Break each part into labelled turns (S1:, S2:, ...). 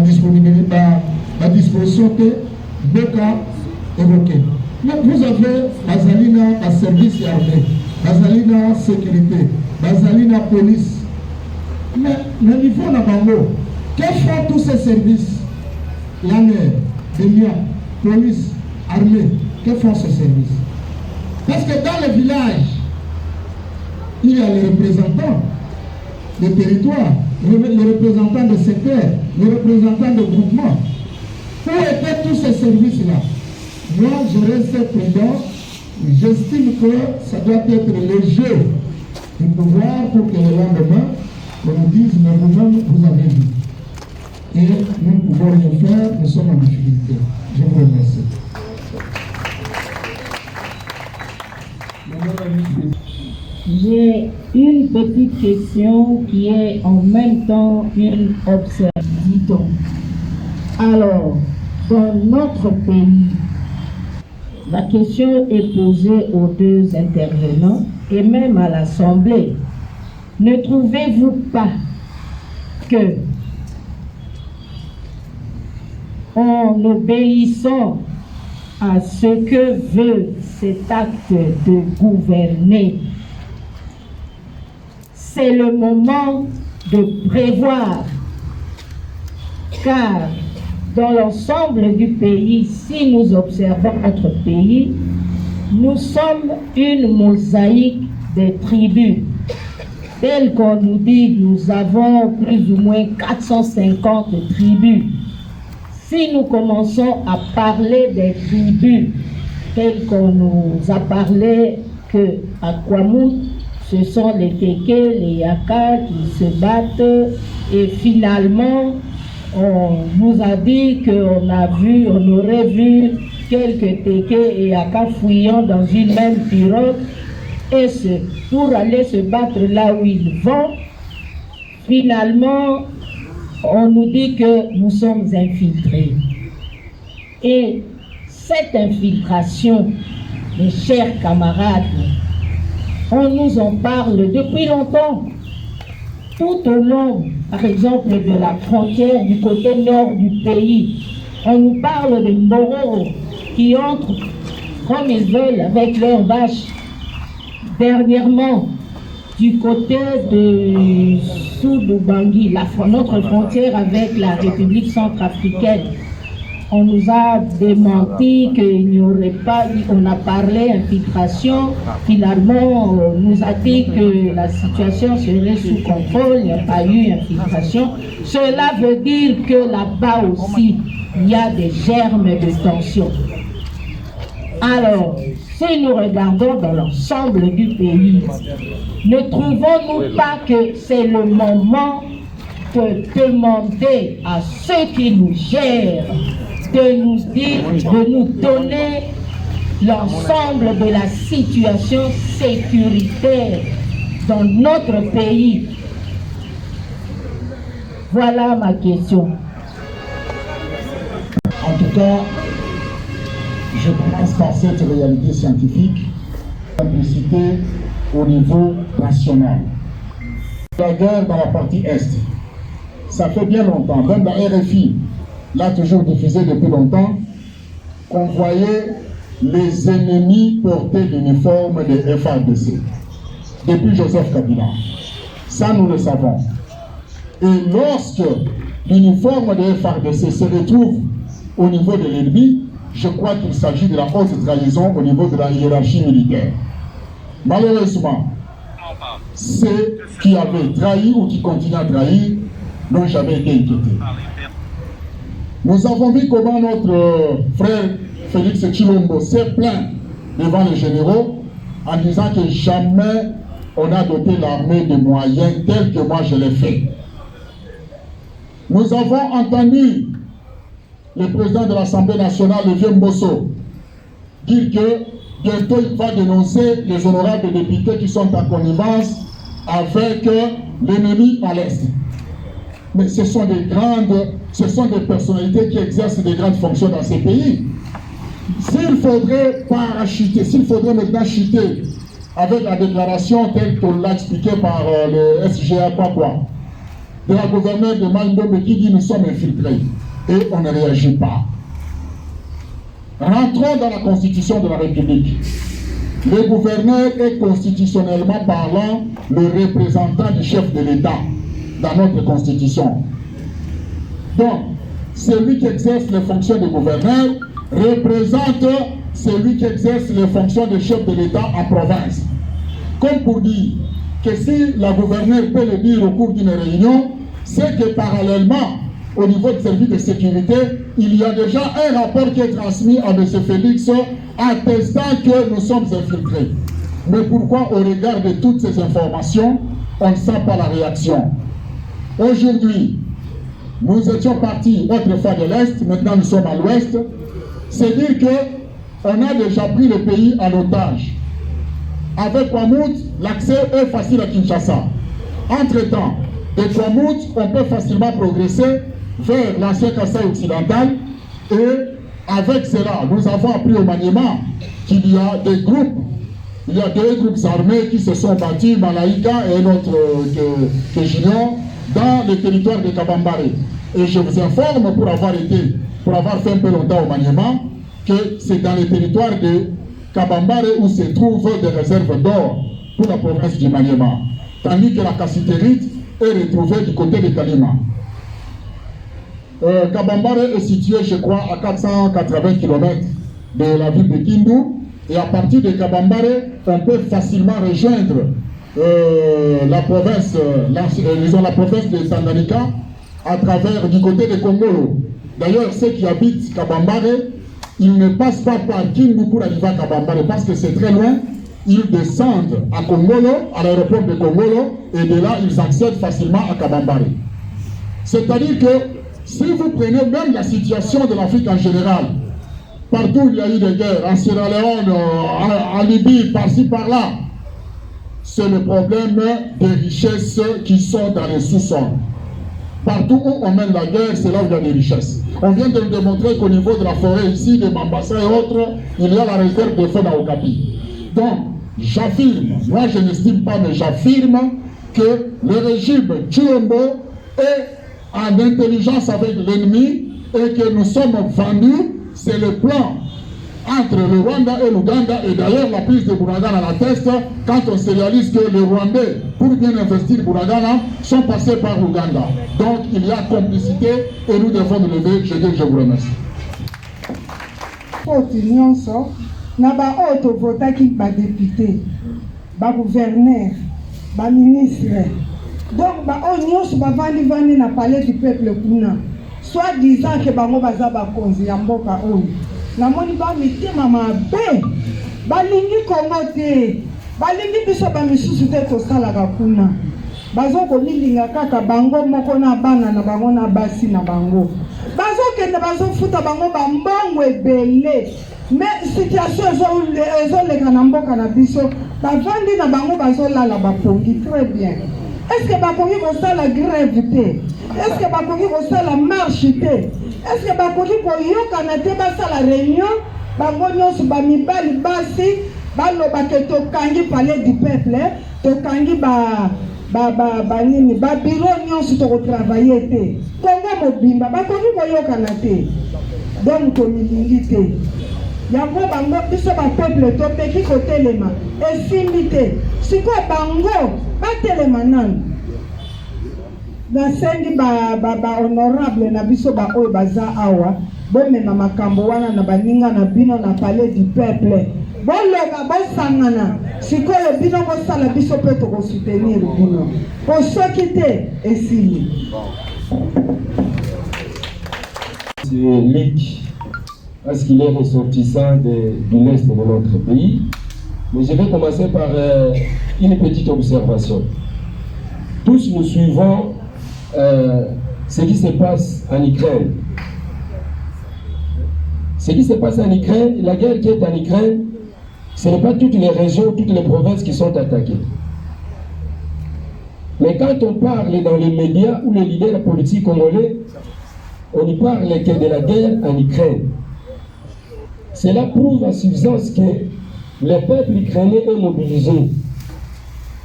S1: disponibilité, la disposition que Boka évoquée. Mais vous avez Bazalina à service armé, Bazalina sécurité, Bazalina police. Mais le niveau de Bango, que font tous ces services? L'armée, l'État, police, armée, que font ces services? Parce que dans le village, il y a les représentants des territoires, les représentants des secteurs, les représentants des groupements. Où étaient tous ces services-là? Moi, je reste prudent. J'estime que ça doit être le jeu du pouvoir pour que le lendemain, on nous dise, mais vous-même, vous avez vu. Et nous ne pouvons rien faire, nous sommes en difficulté. Je vous remercie.
S2: J'ai une petite question qui est en même temps une observation. Alors, dans notre pays, la question est posée aux deux intervenants et même à l'Assemblée. Ne trouvez-vous pas que, en obéissant à ce que veut cet acte de gouverner, c'est le moment de prévoir, car dans l'ensemble du pays, si nous observons notre pays, nous sommes une mosaïque des tribus. Tel qu'on nous dit, nous avons plus ou moins 450 tribus. Si nous commençons à parler des tribus, tel qu'on nous a parlé qu'à Kwamouth, ce sont les Téké, les Yaka qui se battent, et finalement, on nous a dit qu'on aurait vu quelques Téké et Yaka fouillant dans une même pirogue, et pour aller se battre là où ils vont. Finalement, on nous dit que nous sommes infiltrés. Et cette infiltration, mes chers camarades, on nous en parle depuis longtemps. Tout au long, par exemple, de la frontière du côté nord du pays, on nous parle de Mboro qui entrent comme ils veulent avec leurs vaches. Dernièrement, du côté de Soudou-Bangui, notre frontière avec la République centrafricaine, on nous a démenti qu'il n'y aurait pas, on a parlé infiltration, finalement on nous a dit que la situation serait sous contrôle, il n'y a pas eu infiltration. Cela veut dire que là-bas aussi, il y a des germes de tension. Alors, si nous regardons dans l'ensemble du pays, ne trouvons-nous pas que c'est le moment de demander à ceux qui nous gèrent de nous dire, de nous donner l'ensemble de la situation sécuritaire dans notre pays? Voilà ma question.
S1: En tout cas, je commence par cette réalité scientifique, simplicité au niveau national. La guerre dans la partie Est, ça fait bien longtemps, même la RFI l'a toujours diffusé depuis longtemps, qu'on voyait les ennemis porter l'uniforme des FARDC, depuis Joseph Kabila. Ça, nous le savons. Et lorsque l'uniforme des FARDC se retrouve au niveau de l'ennemi, je crois qu'il s'agit de la haute trahison au niveau de la hiérarchie militaire. Malheureusement, ceux qui avaient trahi ou qui continuent à trahir n'ont jamais été inquiétés. Nous avons vu comment notre frère Félix Tshilombo s'est plaint devant les généraux en disant que jamais on a doté l'armée de moyens tels que moi je l'ai fait. Nous avons entendu le président de l'Assemblée nationale, le vieux Mbosso, dire que bientôt il va dénoncer les honorables députés qui sont en connivence avec l'ennemi à l'Est. Mais ce sont des personnalités qui exercent des grandes fonctions dans ces pays. S'il faudrait parachuter, s'il faudrait maintenant chuter avec la déclaration telle qu'on l'a expliquée par le SGA, quoi, de la gouverneure de Maïndombe qui dit nous sommes infiltrés et on ne réagit pas. Rentrons dans la Constitution de la République. Le gouverneur est constitutionnellement parlant le représentant du chef de l'État dans notre Constitution. Donc, celui qui exerce les fonctions de gouverneur représente celui qui exerce les fonctions de chef de l'État en province. Comme pour dire que si la gouverneure peut le dire au cours d'une réunion, c'est que parallèlement, au niveau du service de sécurité, il y a déjà un rapport qui est transmis à M. Félix attestant que nous sommes infiltrés. Mais pourquoi, au regard de toutes ces informations, on ne sent pas la réaction? Aujourd'hui, nous étions partis autrefois de l'Est, maintenant nous sommes à l'Ouest. C'est dire qu'on a déjà pris le pays en otage. Avec Ouamout, l'accès est facile à Kinshasa. Entre-temps, de Ouamout, on peut facilement progresser vers l'ancien Kasaï occidental. Et avec cela, nous avons appris au maniement qu'il y a des groupes. Il y a deux groupes armés qui se sont battus, Malaïka et un autre que j'ignore, dans le territoire de Kabambare. Et je vous informe, pour avoir fait un peu longtemps au maniement, que c'est dans le territoire de Kabambare où se trouvent des réserves d'or pour la province du Maniema. Tandis que la cassitérite est retrouvée du côté de Kalima. Kabambare est situé, je crois, à 480 km de la ville de Kindu. Et à partir de Kabambare, on peut facilement rejoindre la province de Tanganyika à travers du côté de Kongolo. D'ailleurs, ceux qui habitent Kabambare, ils ne passent pas par Kindu pour arriver à Kabambare parce que c'est très loin. Ils descendent à Kongolo, à l'aéroport de Kongolo, et de là, ils accèdent facilement à Kabambare. C'est-à-dire que si vous prenez même la situation de l'Afrique en général, partout où il y a eu des guerres, en Sierra Leone, en Libye, par-ci, par-là, c'est le problème des richesses qui sont dans les sous-sols. Partout où on mène la guerre, c'est là où il y a des richesses. On vient de nous démontrer qu'au niveau de la forêt ici, de Mambasa et autres, il y a la réserve de faune à Okapi. Donc, j'affirme, moi je n'estime pas, mais j'affirme que le régime Tshilombo est en intelligence avec l'ennemi et que nous sommes vendus. C'est le plan entre le Rwanda et l'Ouganda, et d'ailleurs la prise de Bunagana l'atteste quand on se réalise que les Rwandais, pour bien investir Bunagana, sont passés par l'Ouganda. Donc il y a complicité et nous devons nous lever. Je vous remercie. Naba auto votaki ba député, ba gouverneur, ba ministre. Donc ba nyonso ba vandi na palais du peuple kuna. Soit disant que bango baza ba konzi ya mboka oyo. Namoni ba mitema mabe. Balingi Kongo te. Balingi biso ba misusu te tosalaka kuna. Bazo kolilinga kaka bango moko na bana na bango na basi na bango. Bazo kende bazo futa bango ba mbongo ebele. Mais situation ezoleka na mboka na biso bavandi na bango bazolala bapongi très bien. Est-ce que bakongi kosala grève te? Est-ce que bakongi kosala marche te? Est-ce que bakongi koyokana te basala réunion bango nyonso bamibali basi baloba ke tokangi palais du peuple, tokangi banini babiro nyonso tokotravaille te? Kongo mobimba bakongi koyokana te? Donc tomilingi te. Yango bango biso ba peuple topeki kotelema esimbi te siko bango batelema nani nasengi ba honorable na biso ba oyo baza awa bomema makambo wana na baninga na bino na palais du peuple boloba bosangana sikoyo bino kosala biso mpe tokosoutenir bino po soki te esili.
S3: Parce qu'il est ressortissant du l'Est de notre pays. Mais je vais commencer par une petite observation. Tous nous suivons ce qui se passe en Ukraine. Ce qui se passe en Ukraine, la guerre qui est en Ukraine, ce n'est pas toutes les régions, toutes les provinces qui sont attaquées. Mais quand on parle dans les médias ou les leaders politiques congolais, on y parle que de la guerre en Ukraine. Cela prouve à suffisance que le peuple ukrainien est mobilisé.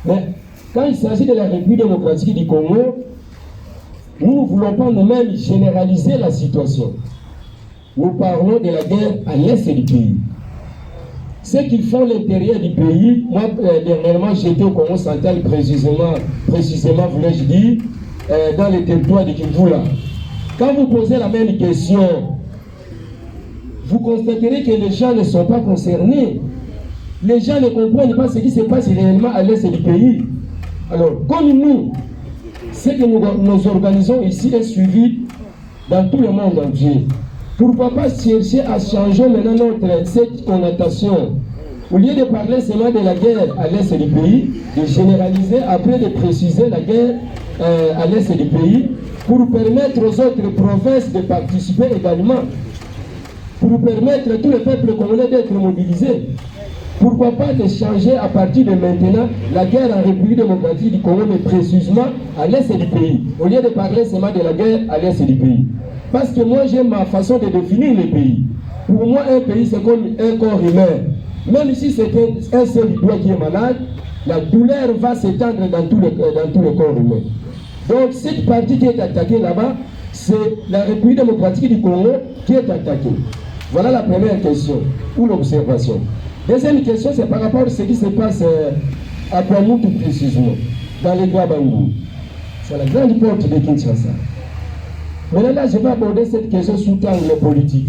S3: Mais quand il s'agit de la République démocratique du Congo, nous ne voulons pas nous-mêmes généraliser la situation. Nous parlons de la guerre à l'est du pays. Ceux qui font l'intérieur du pays, moi dernièrement j'étais au Congo central précisément voulais-je dire, dans le territoire de Kivu. Quand vous posez la même question, vous constaterez que les gens ne sont pas concernés. Les gens ne comprennent pas ce qui se passe réellement à l'est du pays. Alors, comme nous, ce que nous organisons ici est suivi dans tout le monde entier. Pourquoi pas chercher à changer maintenant cette connotation? Au lieu de parler seulement de la guerre à l'est du pays, de généraliser, après de préciser la guerre à l'est du pays, pour permettre aux autres provinces de participer également, pour permettre à tout le peuple congolais d'être mobilisé. Pourquoi pas de changer à partir de maintenant la guerre en République démocratique du Congo, mais précisément à l'est du pays, au lieu de parler seulement de la guerre à l'est du pays. Parce que moi j'ai ma façon de définir le pays. Pour moi un pays c'est comme un corps humain. Même si c'est un seul doigt qui est malade, la douleur va s'étendre dans tout le corps humain. Donc cette partie qui est attaquée là-bas, c'est la République démocratique du Congo qui est attaquée. Voilà la première question, ou l'observation. Deuxième question, c'est par rapport à ce qui se passe à Kwamou tout précisément, dans les Grands Bangou. C'est la grande porte de Kinshasa. Maintenant là, je vais aborder cette question sous angle politique.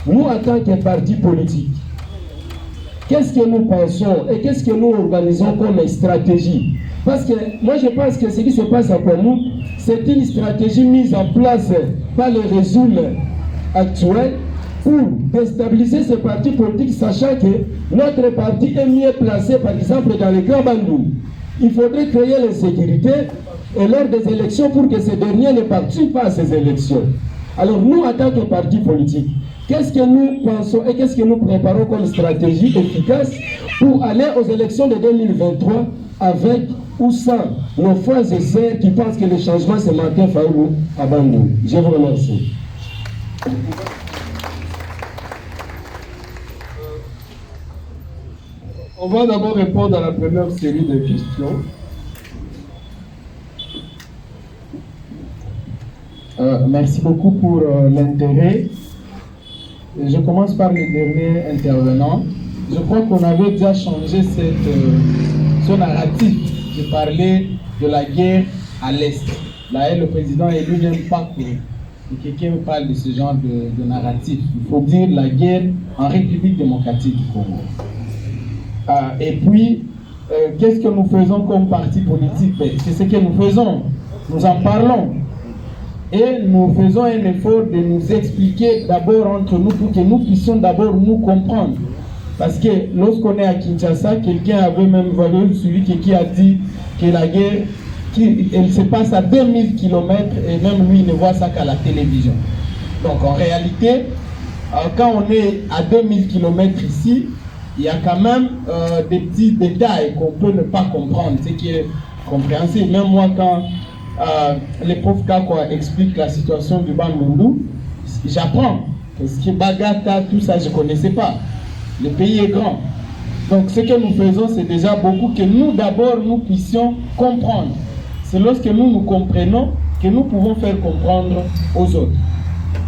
S3: Nous, en tant que parti politique, qu'est-ce que nous pensons et qu'est-ce que nous organisons comme stratégie? Parce que moi, je pense que ce qui se passe à Kwamou, c'est une stratégie mise en place par le régime actuel pour déstabiliser ce parti politique, sachant que notre parti est mieux placé, par exemple, dans les Grands Bandou. Il faudrait créer l'insécurité et lors des élections pour que ces derniers ne participent pas à ces élections. Alors nous, en tant que parti politique, qu'est-ce que nous pensons et qu'est-ce que nous préparons comme stratégie efficace pour aller aux élections de 2023 avec ou sans nos frères et sœurs qui pensent que le changement c'est Martin Fayulu à Bandou? Je vous remercie.
S4: On va d'abord répondre à la première série de questions.
S5: Merci beaucoup pour l'intérêt. Je commence par le dernier intervenant. Je crois qu'on avait déjà changé son narratif. Je parlais de la guerre à l'Est. Là, le président élu n'aime pas que quelqu'un me parle de ce genre de narratif. Il faut dire la guerre en République démocratique du Congo. Et puis, qu'est-ce que nous faisons comme parti politique? C'est ce que nous faisons. Nous en parlons. Et nous faisons un effort de nous expliquer d'abord entre nous pour que nous puissions d'abord nous comprendre. Parce que lorsqu'on est à Kinshasa, quelqu'un avait même valu celui qui a dit que la guerre, elle se passe à 2000 km et même lui il ne voit ça qu'à la télévision. Donc en réalité, quand on est à 2000 km ici, il y a quand même des petits détails qu'on peut ne pas comprendre, ce qui est compréhensible. Même moi, quand les profs Kakwa expliquent la situation du Bandundu, j'apprends. Parce que Bagata, tout ça, je ne connaissais pas. Le pays est grand. Donc ce que nous faisons, c'est déjà beaucoup que nous, d'abord, nous puissions comprendre. C'est lorsque nous comprenons que nous pouvons faire comprendre aux autres.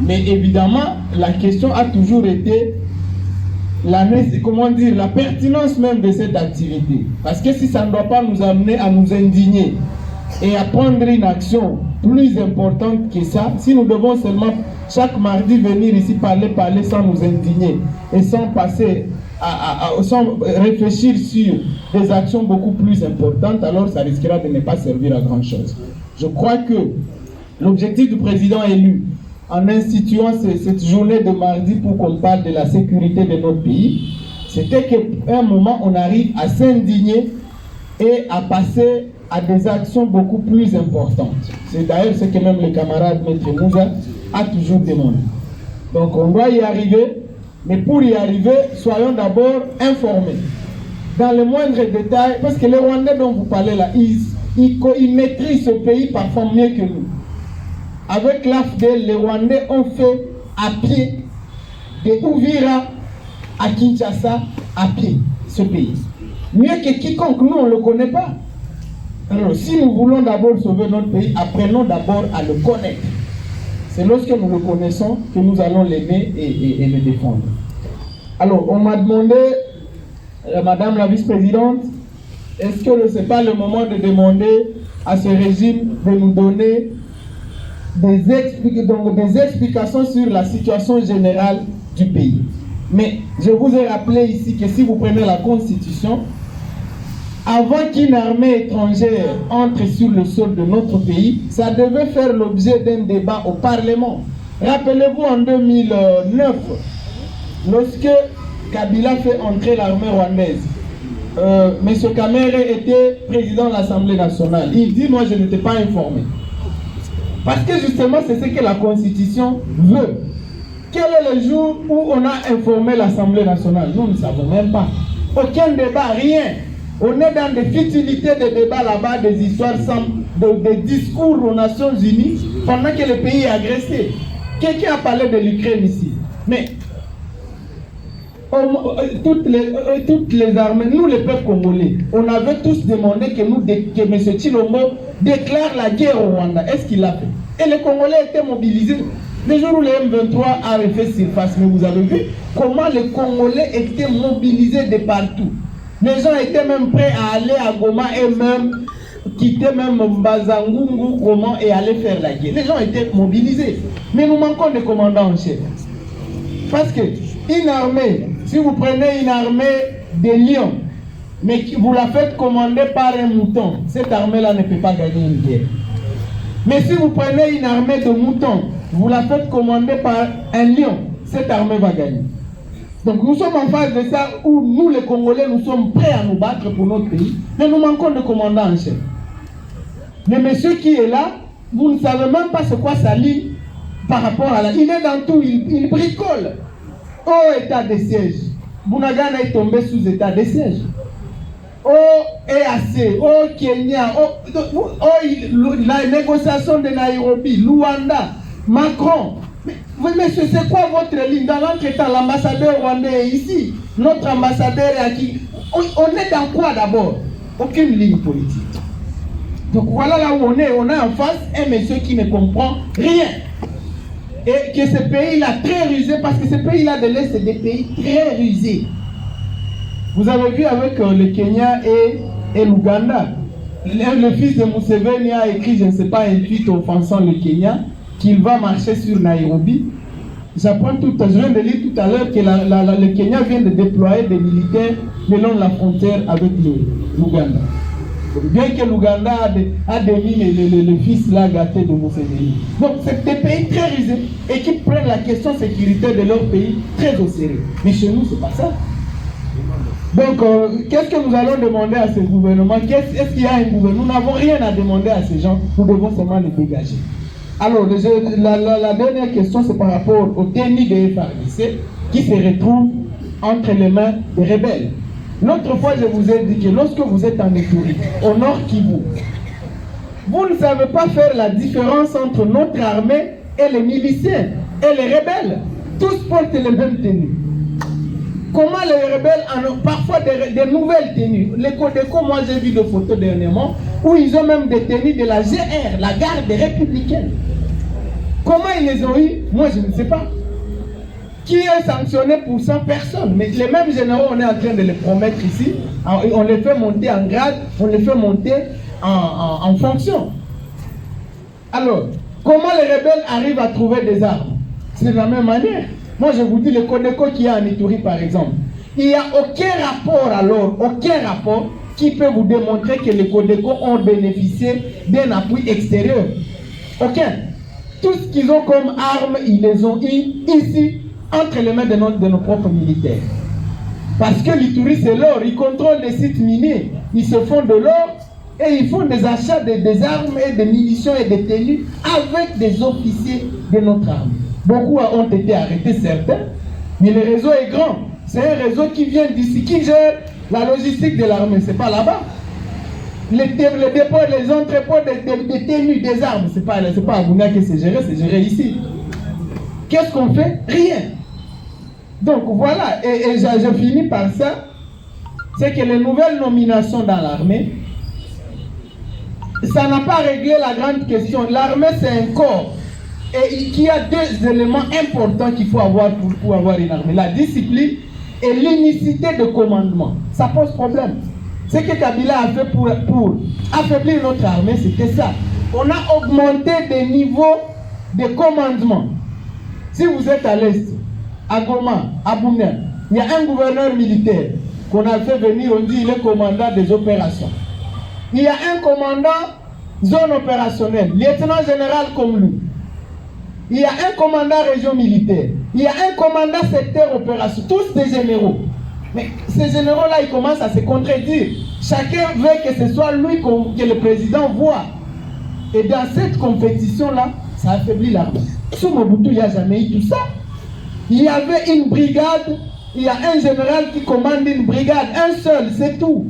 S5: Mais évidemment, la question a toujours été la pertinence même de cette activité. Parce que si ça ne doit pas nous amener à nous indigner et à prendre une action plus importante que ça, si nous devons seulement chaque mardi venir ici parler sans nous indigner et sans passer sans réfléchir sur des actions beaucoup plus importantes, alors ça risquera de ne pas servir à grand chose. Je crois que l'objectif du président élu en instituant cette journée de mardi pour qu'on parle de la sécurité de notre pays, c'était qu'à un moment on arrive à s'indigner et à passer à des actions beaucoup plus importantes. C'est d'ailleurs ce que même le camarade Maître Mouza a toujours demandé. Donc on doit y arriver, mais pour y arriver, soyons d'abord informés. Dans les moindres détails, parce que les Rwandais dont vous parlez là, ils maîtrisent ce pays parfois mieux que nous. Avec l'AFDEL, les Rwandais ont fait à pied de Uvira à Kinshasa à pied ce pays. Mieux que quiconque, nous on ne le connaît pas. Alors, si nous voulons d'abord sauver notre pays, apprenons d'abord à le connaître. C'est lorsque nous le connaissons que nous allons l'aimer et le défendre. Alors, on m'a demandé, Madame la vice-présidente, est-ce que ce n'est pas le moment de demander à ce régime de nous donner des explications sur la situation générale du pays. Mais je vous ai rappelé ici que si vous prenez la Constitution, avant qu'une armée étrangère entre sur le sol de notre pays, ça devait faire l'objet d'un débat au Parlement. Rappelez-vous en 2009, lorsque Kabila fait entrer l'armée rwandaise, M. Kamere était président de l'Assemblée nationale. Il dit, moi je n'étais pas informé. Parce que justement, c'est ce que la Constitution veut. Quel est le jour où on a informé l'Assemblée nationale? Nous ne savons même pas. Aucun débat, rien. On est dans des futilités de débats là-bas, des histoires des discours aux Nations Unies pendant que le pays est agressé. Quelqu'un a parlé de l'Ukraine ici. Mais toutes les armées, nous les peuples congolais, on avait tous demandé que M. Tshilombo déclare la guerre au Rwanda. Est-ce qu'il l'a fait? Et les Congolais étaient mobilisés. Le jour où le M23 a refait surface, mais vous avez vu comment les Congolais étaient mobilisés de partout. Les gens étaient même prêts à aller à Goma et même quitter même Mbazangungu, Goma et aller faire la guerre. Les gens étaient mobilisés. Mais nous manquons de commandants en chef. Parce que une armée, si vous prenez une armée de lions, mais vous la faites commander par un mouton, cette armée-là ne peut pas gagner une guerre. Mais si vous prenez une armée de moutons, vous la faites commander par un lion, cette armée va gagner. Donc nous sommes en phase de ça où nous les Congolais, nous sommes prêts à nous battre pour notre pays, mais nous manquons de commandants en chef. Mais monsieur qui est là, vous ne savez même pas c'est quoi sa ligne par rapport à la... Il est dans tout, il bricole. Au état de siège, Bunagana est tombé sous état de siège. Au EAC, au Kenya, la négociation de Nairobi, Luanda, Macron. Mais monsieur, c'est quoi votre ligne? Dans l'entretemps, l'ambassadeur rwandais est ici. Notre ambassadeur est acquis. On est dans quoi d'abord? Aucune ligne politique. Donc voilà là où on est. On a en face un monsieur qui ne comprend rien. Et que ce pays-là très rusé, parce que ce pays-là de l'Est, c'est des pays très rusés. Vous avez vu avec le Kenya et l'Ouganda. Le fils de Museveni a écrit, je ne sais pas, un tweet offensant le Kenya, qu'il va marcher sur Nairobi. J'apprends je viens de lire tout à l'heure que le Kenya vient de déployer des militaires le long de la frontière avec l'Ouganda. Bien que l'Ouganda a démis le fils là gâté de Museveni. Donc c'est des pays très risés et qui prennent la question sécuritaire de leur pays très au sérieux. Mais chez nous, c'est pas ça. Donc, qu'est-ce que nous allons demander à ce gouvernement? Est-ce qu'il y a un gouvernement? Nous n'avons rien à demander à ces gens, nous devons seulement les dégager. Alors, la dernière question, c'est par rapport au tennis de FARDC qui se retrouve entre les mains des rebelles. L'autre fois, je vous ai dit que lorsque vous êtes en Ituri, au nord Kivu, vous ne savez pas faire la différence entre notre armée et les miliciens et les rebelles. Tous portent les mêmes tenues. Comment les rebelles ont parfois des nouvelles tenues? Les Codeco, moi j'ai vu des photos dernièrement où ils ont même des tenues de la GR, la garde républicaine. Comment ils les ont eu? Moi je ne sais pas. Qui est sanctionné pour ça? Personne. Mais les mêmes généraux, on est en train de les promettre ici. On les fait monter en grade, on les fait monter en fonction. Alors, comment les rebelles arrivent à trouver des armes? C'est de la même manière. Moi, je vous dis, le Codeco qui est en Ituri, par exemple, il n'y a aucun rapport alors, aucun rapport qui peut vous démontrer que les Codeco ont bénéficié d'un appui extérieur. Aucun. Tout ce qu'ils ont comme armes, ils les ont eu ici, entre les mains de nos propres militaires. Parce que l'Ituri, c'est l'or. Ils contrôlent les sites miniers. Ils se font de l'or et ils font des achats des armes et des munitions et des tenues avec des officiers de notre armée. Beaucoup ont été arrêtés, certains, mais le réseau est grand. C'est un réseau qui vient d'ici, qui gère la logistique de l'armée. Ce n'est pas là-bas. Les dépôts, les entrepôts des tenues, des armes, ce n'est pas à Bunia que c'est géré ici. Qu'est-ce qu'on fait? Rien. Donc voilà, et je finis par ça, c'est que les nouvelles nominations dans l'armée, ça n'a pas réglé la grande question. L'armée, c'est un corps. Et il y a deux éléments importants qu'il faut avoir pour avoir une armée. La discipline et l'unicité de commandement. Ça pose problème. Ce que Kabila a fait pour affaiblir notre armée, c'était ça. On a augmenté des niveaux de commandement. Si vous êtes à l'Est, à Goma, à Bounia, il y a un gouverneur militaire qu'on a fait venir, on dit il est commandant des opérations. Il y a un commandant zone opérationnelle, lieutenant général comme lui. Il y a un commandant région militaire. Il y a un commandant secteur opération. Tous des généraux. Mais ces généraux-là, ils commencent à se contredire. Chacun veut que ce soit lui que le président voit. Et dans cette compétition-là, ça affaiblit l'armée. Sous Mobutu, il n'y a jamais eu tout ça. Il y avait une brigade, il y a un général qui commande une brigade, un seul, c'est tout.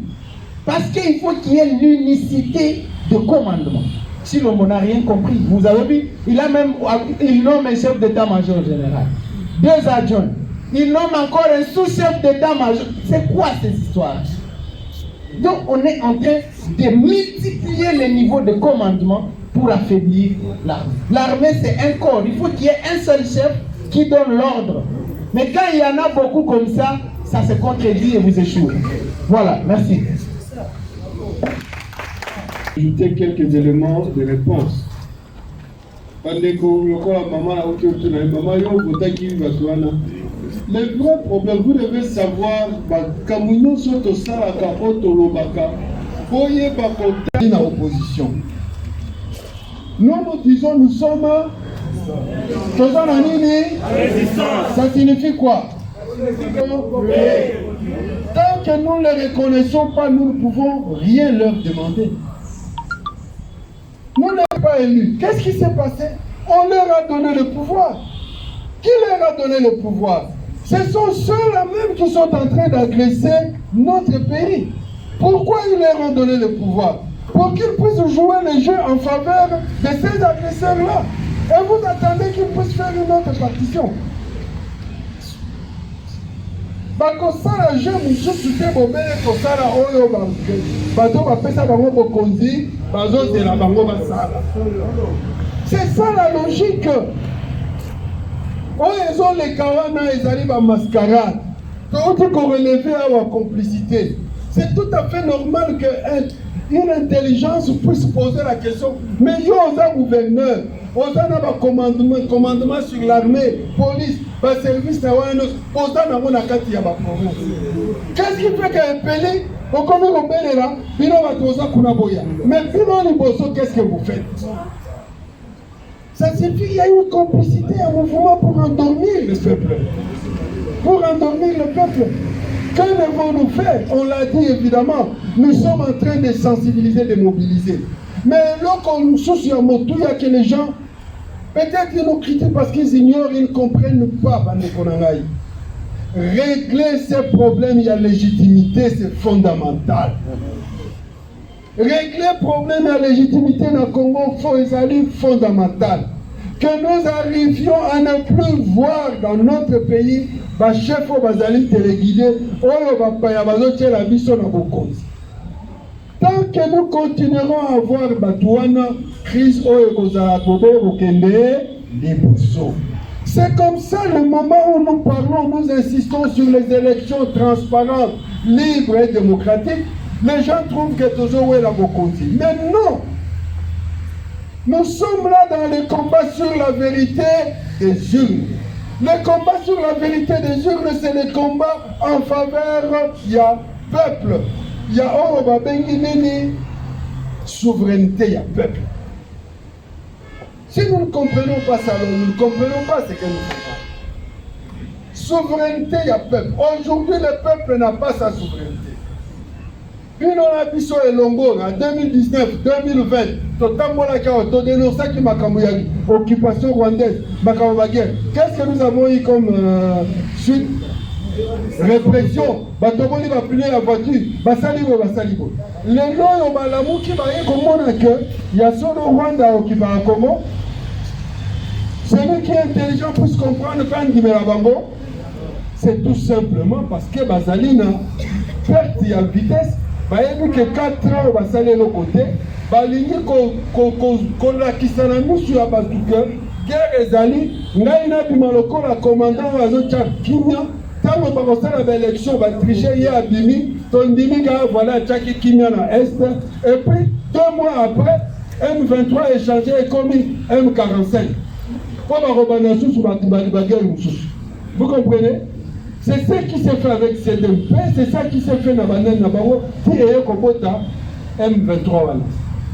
S5: Parce qu'il faut qu'il y ait l'unicité de commandement. Sinon, on n'a rien compris. Vous avez vu, il nomme un chef d'état-major général, 2 adjoints. Il nomme encore un sous-chef d'état-major. C'est quoi ces histoires? Donc, on est en train de multiplier les niveaux de commandement pour affaiblir l'armée. L'armée, c'est un corps. Il faut qu'il y ait un seul chef qui donne l'ordre. Mais quand il y en a beaucoup comme ça, ça se contredit et vous échouez. Voilà, merci.
S4: Ajouter quelques éléments de réponse. Le vrai problème, vous devez savoir, Kamouno Soto Saraka Otolobaka, Boye Bakota dans l'opposition. Nous disons, nous sommes ça signifie quoi? Tant que nous ne les reconnaissons pas, nous ne pouvons rien leur demander. Nous ne sommes pas élus. Qu'est-ce qui s'est passé? On leur a donné le pouvoir. Qui leur a donné le pouvoir? Ce sont ceux-là même qui sont en train d'agresser notre pays. Pourquoi ils leur ont donné le pouvoir? Pour qu'ils puissent jouer le jeu en faveur de ces agresseurs-là. Et vous attendez qu'ils puissent faire une autre partition. Bakosala je mususu te bobele kosala oyo bato bapesa bango bokonzi bazozela bango basala. C'est ça la logique. Oyo ezoleka wana ezali ba mascarade. Touti korelever awa complicité. C'est tout à fait normal que une intelligence puisse poser la question. Mais yo oza gouverneur, oza na ba commandement sur l'armée, police, ba service na wana, oza na mona kati ya ba province. Qu'est-ce qui fait que Pelé, on connaît le Belela, bino ba toza kuna boya. Mais bino liboso, qu'est-ce que vous faites? Ça signifie qu'il y a une complicité, un mouvement pour endormir le peuple. Pour endormir le peuple. Que devons-nous faire? On l'a dit évidemment, nous sommes en train de sensibiliser, de mobiliser. Mais lorsqu'on nous soucie à Motu, il y a que les gens, peut-être qu'ils nous critiquent parce qu'ils ignorent, ils ne comprennent pas. Régler ces problèmes, il y a légitimité, c'est fondamental. Régler les problèmes, il y a légitimité dans le Congo, c'est fondamental. Que nous arrivions à ne plus voir dans notre pays ba chef au bazali téléguidé oyo bapaya bazotia la biso na bokonzi. Tant que nous continuerons à avoir batouana crise oyo kozala kobe okende liboso. C'est comme ça le moment où nous parlons, nous insistons sur les élections transparentes, libres et démocratiques. Les gens trouvent que toujours est la bokonzi. Mais non. Nous sommes là dans le combat sur la vérité des urnes. Le combat sur la vérité des urnes, c'est le combat en faveur du peuple. Il y a Oroba Benginini, souveraineté, il y a peuple. Si nous ne comprenons pas ça, nous ne comprenons pas ce que nous faisons. Souveraineté, il y a peuple. Aujourd'hui, le peuple n'a pas sa souveraineté. Puis on a vu sur les Longo en 2019, 2020, tout dénonçant qui m'a occupation rwandaise, guerre. Qu'est-ce que nous avons eu comme suite? Répression, Batoboli va plier la voiture, Basalibo. Les gens ont l'amour qui va y comprendre que il y a son Rwanda qui va à Congo. Celui qui est intelligent puisse comprendre quand il met la bango. C'est tout simplement parce que Basalina perd la vitesse. bayebi que 4 ans basali eloko te balingi kolakisa na miso ya bato ke guerre ezali ngai nabima lokola commandant oyo azotya kimia ntango bakosala baélection batriche ye abimi tondimi kaka voilà atyaki kimia na est et puis 2 mois après M23 échangé ekomi M45 mpo bakobana susu bato bagere mosusu. Vous comprenez? C'est ce qui s'est fait avec CDMP, c'est ça qui s'est fait dans Banane Nabango, qui est Kobota M23.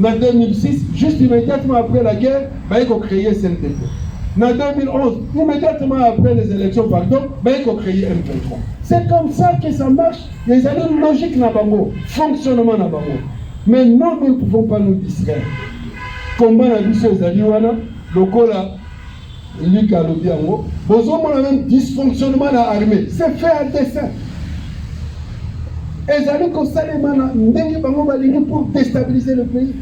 S4: En 2006, juste immédiatement après la guerre, ils ont créé CNDP. En 2011, immédiatement après les élections, ils ont créé M23. C'est comme ça que ça marche. Il y a une logique Nabango, fonctionnement Nabango. Mais non, nous ne pouvons pas nous distraire. Combat la vie sur les Aliwana, le Kola. Luc a lobby en haut. Vous avez même dysfonctionnement dans l'armée. C'est fait à dessein. Et ça comme ça, les pour déstabiliser le pays.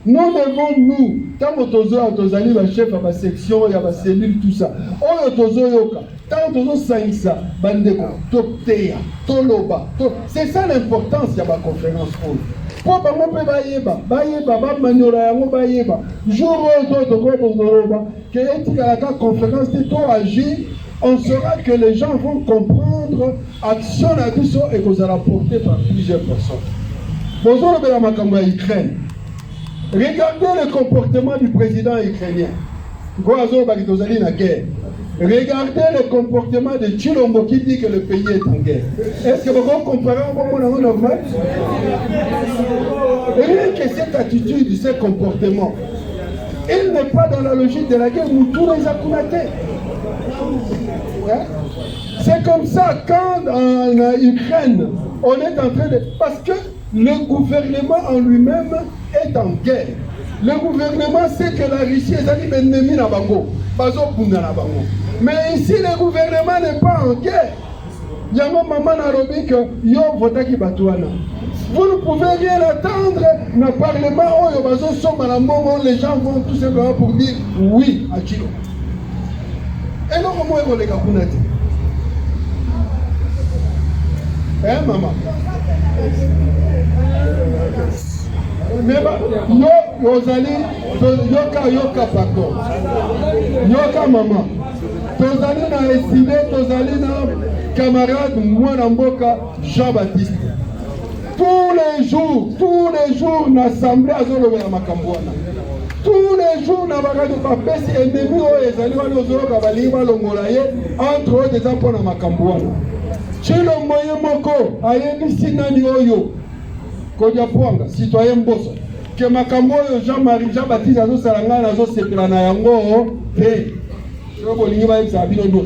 S4: Nous devons, nous, tant que nous avons chef à ma section, il y a ma cellule, tout ça. On a tant que nous ça, bandeko, topteya, toloba. C'est ça l'importance de ma conférence. Pour que nous conférence on saura que les gens vont comprendre action et que vous allez porter par plusieurs personnes. Regardez le comportement du président ukrainien. Regardez le comportement de Chilombo qui dit que le pays est en guerre. Est-ce que vous comprenez au moment normal? Rien que cette attitude, ce comportement, il n'est pas dans la logique de la guerre, nous tous les accoumatés. C'est comme ça, quand en Ukraine, on est en train de... Parce que le gouvernement en lui-même est en guerre. Le gouvernement sait que la Russie est un ennemi à Bango. Mais ici, le gouvernement n'est pas en guerre. Il y a mon maman Nairobi que yo vota qui batouana. Vous ne pouvez rien attendre dans le Parlement où les gens vont tout simplement pour dire oui à Chilo. Et non, comment est-ce que les Kapunati? Hein, maman? Mais yoka pardon. Yoka maman. Tozali na estimé, tozali na camarade Mwanamboka Jean-Baptiste. Tous les jours, l'Assemblée a zolo ya makambwana. Tous les jours, na bagado papesi ennemi o ezali wa zolo kabali ba longola ye entre autres des apona makambwana. Chilo moye moko ayebi sinani oyo. Kodia Pwanga, citoyen Mboso. Que makambo oyo Jean-Marie Jean-Baptiste azo salanga na zo sepela na yango te. So bolingi ba yebisa bino ndo.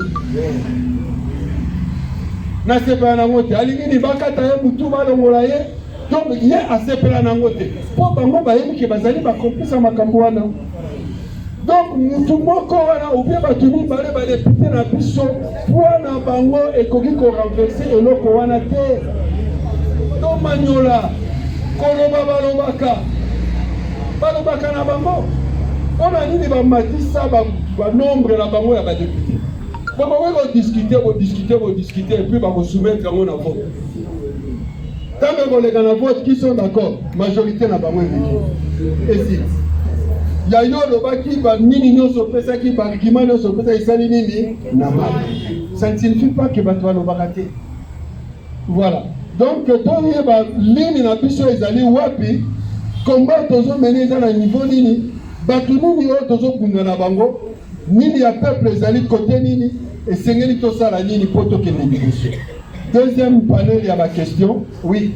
S4: Na sepela na ngote alingi ni bakata ye mutu ba longola ye. Donc ye asepela na ngote. Po bango ba yebi ke bazali ba komplisa makambo wana. Donc mutu moko wana ou bien batuni bale ba député na biso wana bango ekoki ko renverser eloko wana te. Donc manyola koloba balobaka na bango on a nini bamatisa banombre na bango ya badepute bodiscuter et puis bakosoumettre yango na vote ntango koleka na vote qui sont d'accord majorité na bango esi ya yo olobaki banini nyonso opesaki baargument nyonso opesa esali nini na mali ça ne signifie pas que bato balobaka te. Voilà. Donc, toyeba ligne na biso ezali wapi combat tozo mener dans le niveau nini batu nini o tozo kunga na bango nini ya peuple ezali côté nini et sengeli to sala nini poto ke négocier. Deuxième panel il y a ma question. Oui.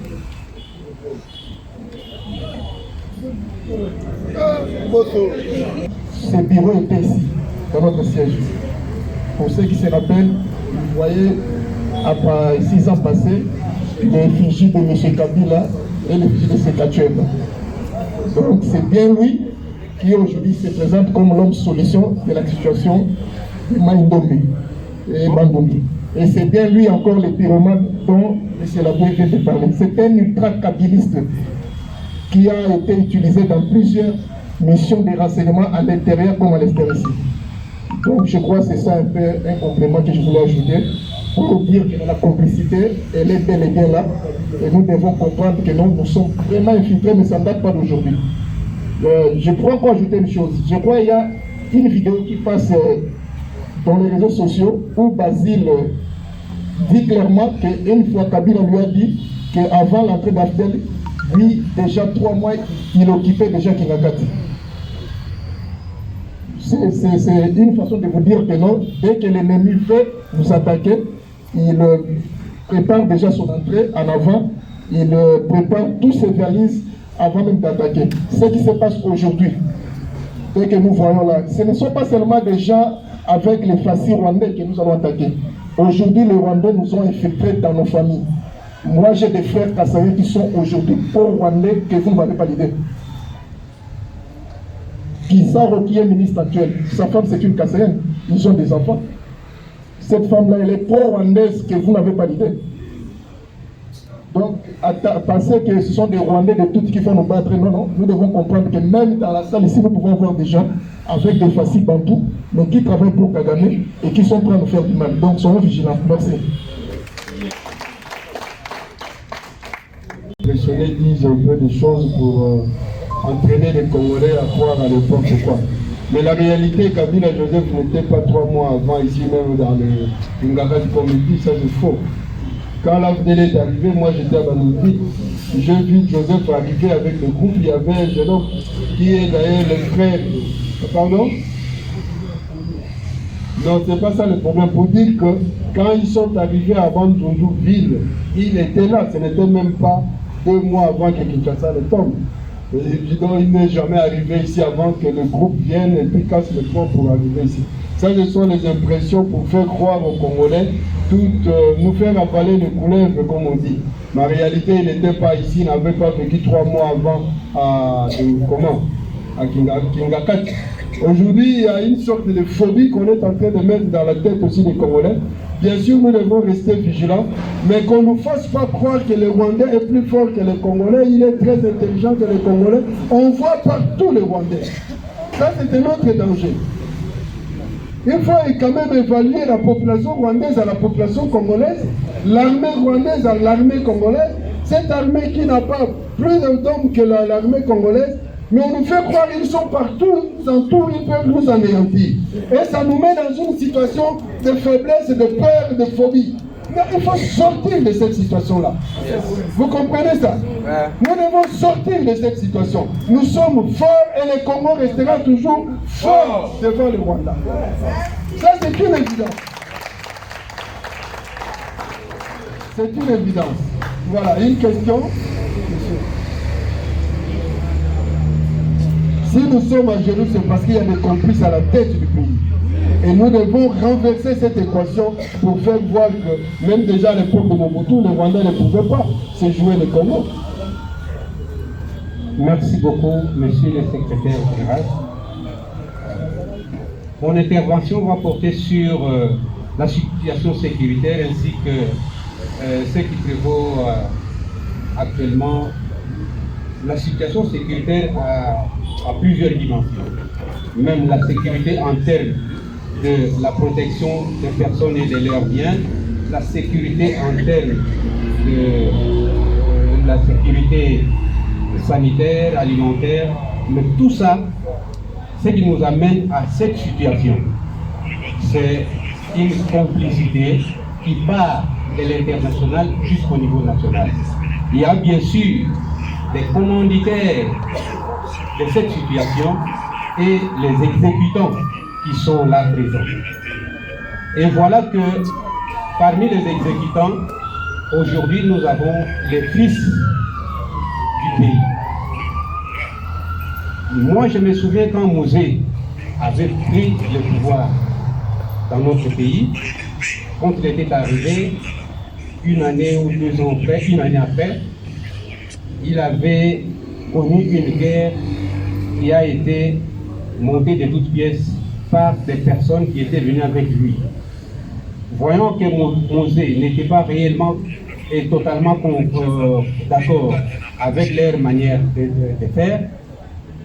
S1: Ce bureau était ici dans notre siège. Pour ceux qui se rappellent, vous voyez après 6 ans passés l'effigie de M. Kabila et l'effigie de Sekachweba. Donc c'est bien lui qui aujourd'hui se présente comme l'homme solution de la situation de Maïndomé et Bandomé. Et c'est bien lui encore le pyromane dont M. Laboué vient de parler. C'est un ultra-kabiliste qui a été utilisé dans plusieurs missions de renseignement à l'intérieur comme à l'extérieur. Donc je crois que c'est ça un peu un complément que je voulais ajouter.
S5: pour dire que la complicité, elle est bel et bien là. Et nous devons comprendre que nous sommes vraiment infiltrés, mais ça ne date pas d'aujourd'hui. Je crois qu'on ajouter une chose. Je crois qu'il y a une vidéo qui passe dans les réseaux sociaux où Basile dit clairement qu'une fois Kabila lui a dit qu'avant l'entrée d'Afdel, lui, déjà 3 mois, il occupait déjà Kingakati. C'est une façon de vous dire que non, dès que l'ennemi veut nous attaquer, il prépare déjà son entrée en avant, il prépare tous ses valises avant même d'attaquer. Ce qui se passe aujourd'hui, et que nous voyons là, ce ne sont pas seulement des gens avec les fascistes rwandais que nous allons attaquer. Aujourd'hui, les Rwandais nous ont infiltrés dans nos familles. Moi, j'ai des frères Kassaïens qui sont aujourd'hui pro-rwandais que vous n'avez pas l'idée. Kisaro, qui est ministre actuel, sa femme c'est une Kassaïenne, ils ont des enfants. Cette femme-là, elle est pro-rwandaise que vous n'avez pas l'idée. Donc, penser que ce sont des Rwandais de toutes qui vont nous battre, non, non. Nous devons comprendre que même dans la salle ici, nous pouvons voir des gens avec des fascistes bantous, mais qui travaillent pour Kagame et qui sont prêts à nous faire du mal. Donc, soyons vigilants. Merci.
S4: Les Congolais disent un peu des choses pour entraîner les Congolais à croire à l'époque ou quoi. Mais la réalité, Kabila Joseph n'était pas 3 mois avant ici même dans le Ngaka du Comité, ça c'est faux. Quand l'AFDL est arrivé, moi j'étais à Banouti, j'ai vu Joseph arriver avec le groupe, il y avait un jeune homme qui est d'ailleurs le frère. Pardon? Non, c'est pas ça le problème. Pour dire que quand ils sont arrivés à Bandundu ville, il était là, ce n'était même pas 2 mois avant que Kinshasa ne tombe. Évidemment, il n'est jamais arrivé ici avant que le groupe vienne et puis casse le pont pour arriver ici. Ça, ce sont les impressions pour faire croire aux Congolais, nous faire avaler les couleuvres, comme on dit. Mais en réalité, il n'était pas ici, il n'avait pas vécu 3 mois avant à Kingakati. Aujourd'hui, il y a une sorte de phobie qu'on est en train de mettre dans la tête aussi des Congolais. Bien sûr, nous devons rester vigilants, mais qu'on ne nous fasse pas croire que le Rwandais est plus fort que les Congolais, il est très intelligent que les Congolais. On voit partout les Rwandais. Ça, c'est un autre danger. Il faut quand même évaluer la population rwandaise à la population congolaise, l'armée rwandaise à l'armée congolaise, cette armée qui n'a pas plus d'hommes que l'armée congolaise, mais on nous fait croire qu'ils sont partout, dans tout, ils peuvent nous anéantir. Et ça nous met dans une situation de faiblesse, de peur, de phobie. Mais il faut sortir de cette situation-là. Vous comprenez ça? Nous devons sortir de cette situation. Nous sommes forts et le Congo restera toujours fort devant le Rwanda. Ça, c'est une évidence. C'est une évidence. Voilà, une question. Si nous sommes à genoux, c'est parce qu'il y a des complices à la tête du pays. Et nous devons renverser cette équation pour faire voir que même déjà à l'époque de Mobutu, les Rwandais ne pouvaient pas se jouer le Congo.
S6: Merci beaucoup, monsieur le secrétaire général. Mon intervention va porter sur la situation sécuritaire ainsi que ce qui prévaut actuellement. La situation sécuritaire a plusieurs dimensions. Même la sécurité en termes de la protection des personnes et de leurs biens, la sécurité en termes de la sécurité sanitaire, alimentaire, mais tout ça, ce qui nous amène à cette situation, c'est une complicité qui part de l'international jusqu'au niveau national. Il y a bien sûr des commanditaires de cette situation et les exécutants qui sont là présents. Et voilà que parmi les exécutants, aujourd'hui nous avons les fils du pays. Moi je me souviens quand Mosé avait pris le pouvoir dans notre pays, quand il était arrivé, 1 année ou 2 ans après, 1 année après, il avait connu une guerre qui a été montée de toutes pièces par des personnes qui étaient venues avec lui. Voyant que Mosé n'était pas réellement et totalement d'accord avec leur manière de faire,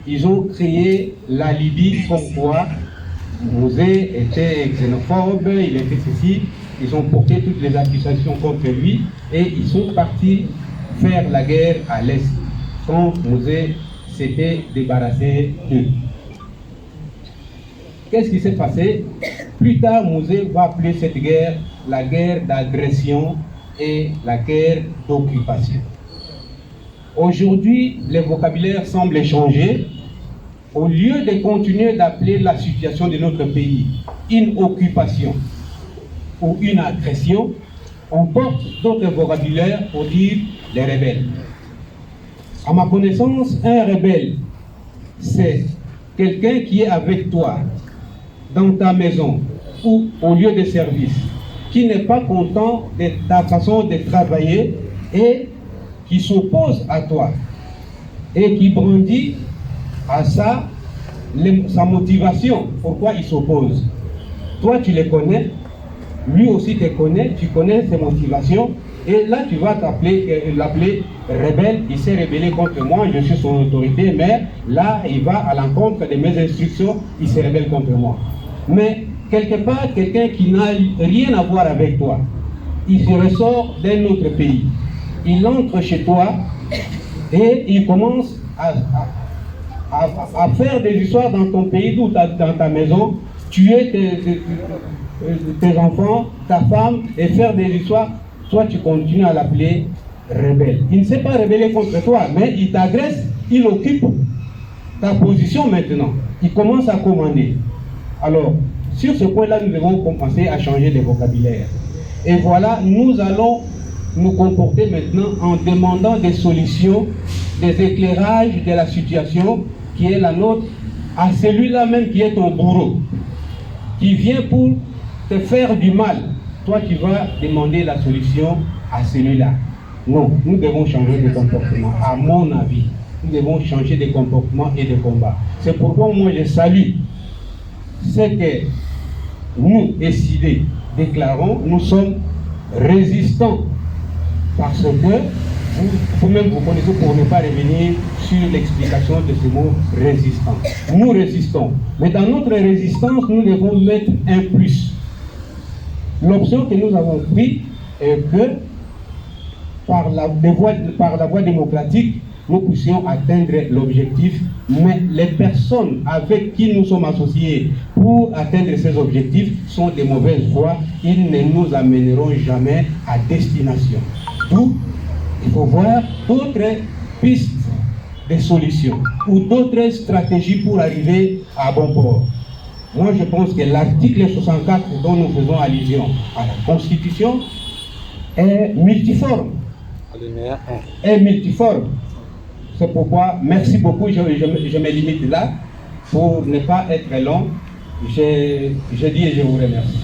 S6: ils ont créé l'alibi comme quoi Mosé était xénophobe, il était ceci, ils ont porté toutes les accusations contre lui et ils sont partis faire la guerre à l'Est quand Mosé s'était débarrassé d'eux. Qu'est-ce qui s'est passé? Plus tard, Mosé va appeler cette guerre la guerre d'agression et la guerre d'occupation. Aujourd'hui, le vocabulaire semble changer. Au lieu de continuer d'appeler la situation de notre pays une occupation ou une agression, on porte d'autres vocabulaires pour dire les rebelles. À ma connaissance, un rebelle, c'est quelqu'un qui est avec toi dans ta maison ou au lieu de service, qui n'est pas content de ta façon de travailler et qui s'oppose à toi et qui brandit à ça sa motivation, pourquoi il s'oppose. Toi, tu les connais, lui aussi te connaît, tu connais ses motivations, et là, tu vas l'appeler rebelle. Il s'est rebellé contre moi, je suis son autorité, mais là, il va à l'encontre de mes instructions, il se rebelle contre moi. Mais quelque part, quelqu'un qui n'a rien à voir avec toi, il se ressort d'un autre pays, il entre chez toi et il commence à faire des histoires dans ton pays, dans ta maison, tuer tes enfants, ta femme, et faire des histoires. Toi, tu continues à l'appeler rebelle. Il ne s'est pas rebellé contre toi, mais il t'agresse, il occupe ta position maintenant. Il commence à commander. Alors, sur ce point-là, nous devons commencer à changer de vocabulaire. Et voilà, nous allons nous comporter maintenant en demandant des solutions, des éclairages de la situation qui est la nôtre, à celui-là même qui est ton bourreau, qui vient pour te faire du mal. Toi, tu vas demander la solution à celui-là. Non, nous devons changer de comportement, à mon avis. Nous devons changer de comportement et de combat. C'est pourquoi moi je salue ce que nous, SID, déclarons. Nous sommes résistants parce que vous-même vous connaissez, pour ne pas revenir sur l'explication de ce mot résistant. Nous résistons. Mais dans notre résistance, nous devons mettre un plus. L'option que nous avons prise est que par la voie démocratique, nous puissions atteindre l'objectif, mais les personnes avec qui nous sommes associés pour atteindre ces objectifs sont des mauvaises voies. Ils ne nous amèneront jamais à destination. D'où il faut voir d'autres pistes de solutions ou d'autres stratégies pour arriver à bon port. Moi, je pense que l'article 64 dont nous faisons allusion à la Constitution est multiforme. Est multiforme. C'est pourquoi, merci beaucoup, je me limite là pour ne pas être long. Je dis et je vous remercie.